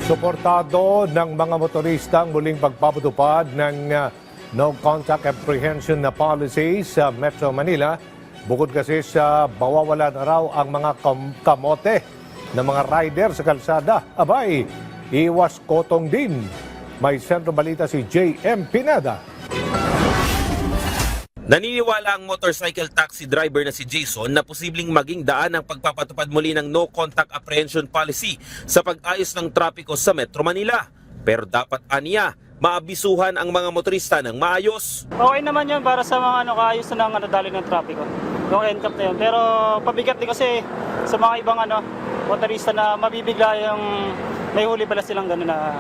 Suportado ng mga motorista ang muling pagpapatupad ng no contact apprehension na policy sa Metro Manila. Bukod kasi sa bawawala na raw ang mga kamote ng mga rider sa kalsada. Abay, iwas kotong din. May sentro balita si J.M. Pineda. Naniniwala ang motorcycle taxi driver na si Jason na posibleng maging daan ang pagpapatupad muli ng no contact apprehension policy sa pag-ayos ng trapiko sa Metro Manila. Pero dapat aniya, maabisuhan ang mga motorista ng maayos. Okay naman yun para sa mga kaayos na ng dali ng trapiko. Yung NCAP na yun. Pero pabigat din kasi sa mga ibang motorista na mabibigla yung may huli pala silang gano'n na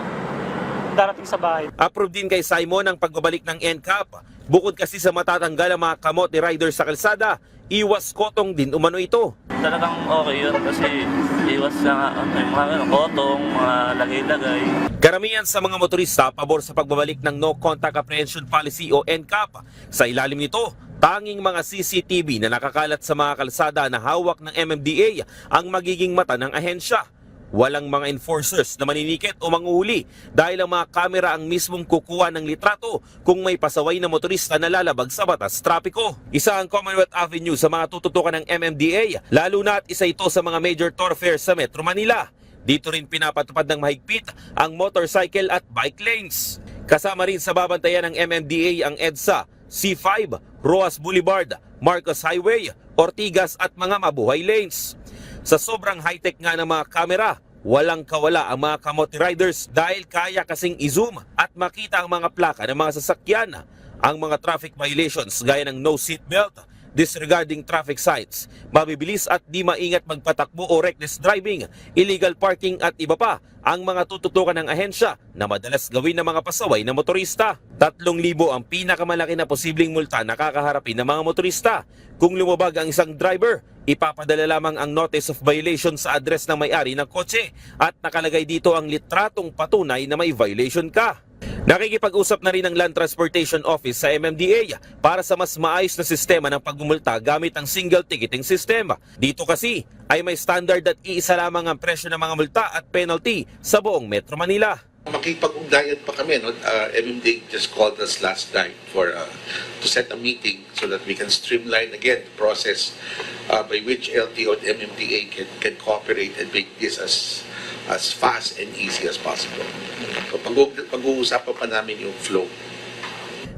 darating sa bahay. Approve din kay Simon ang pagbabalik ng NCAP. Bukod kasi sa matatanggal ang mga kamote rider sa kalsada, iwas kotong din umano ito. Talagang okay yun kasi iwas sa mga kotong, mga lagay-lagay. Karamihan sa mga motorista pabor sa pagbabalik ng no contact apprehension policy o NCAP. Sa ilalim nito, tanging mga CCTV na nakakalat sa mga kalsada na hawak ng MMDA ang magiging mata ng ahensya. Walang mga enforcers na maninikit o manguhuli dahil ang mga kamera ang mismong kukuha ng litrato kung may pasaway na motorista na lalabag sa batas trapiko. Isa ang Commonwealth Avenue sa mga tututukan ng MMDA, lalo na at isa ito sa mga major thoroughfares sa Metro Manila. Dito rin pinapatupad ng mahigpit ang motorcycle at bike lanes. Kasama rin sa babantayan ng MMDA ang EDSA, C5, Roas Boulevard, Marcos Highway, Ortigas at mga mabuhay lanes. Sa sobrang high-tech nga ng mga kamera, walang kawala ang mga kamote riders dahil kaya kasing i-zoom at makita ang mga plaka ng mga sasakyan. Ang mga traffic violations gaya ng no seatbelt, disregarding traffic signs, mabibilis at di maingat magpatakbo o reckless driving, illegal parking at iba pa ang mga tututukan ng ahensya na madalas gawin ng mga pasaway na motorista. 3,000 ang pinakamalaki na posibleng multa na kakaharapin ng mga motorista. Kung lumabag ang isang driver, ipapadala lamang ang notice of violation sa address ng may-ari ng kotse at nakalagay dito ang litratong patunay na may violation ka. Nakikipag-usap na rin ang Land Transportation Office sa MMDA para sa mas maayos na sistema ng pagmumulta gamit ang single ticketing system. Dito kasi ay may standard at iisa lamang ang presyo ng mga multa at penalty sa buong Metro Manila. Makipag-ugnayan pa kami, no? MMDA just called us last night to set a meeting so that we can streamline again the process by which LTO and MMDA can cooperate and make this as fast and easy as possible. So, pag-uusapan pa namin yung flow.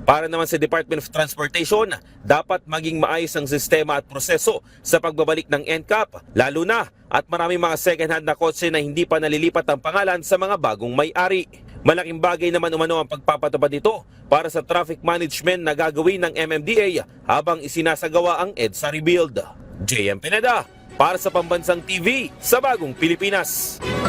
Para naman sa Department of Transportation, dapat maging maayos ang sistema at proseso sa pagbabalik ng NCAP, lalo na at maraming mga second-hand na kotse na hindi pa nalilipat ang pangalan sa mga bagong may-ari. Malaking bagay naman umano ang pagpapatupad nito para sa traffic management na gagawin ng MMDA habang isinasagawa ang EDSA rebuild. J.M. Pineda para sa Pambansang TV sa Bagong Pilipinas.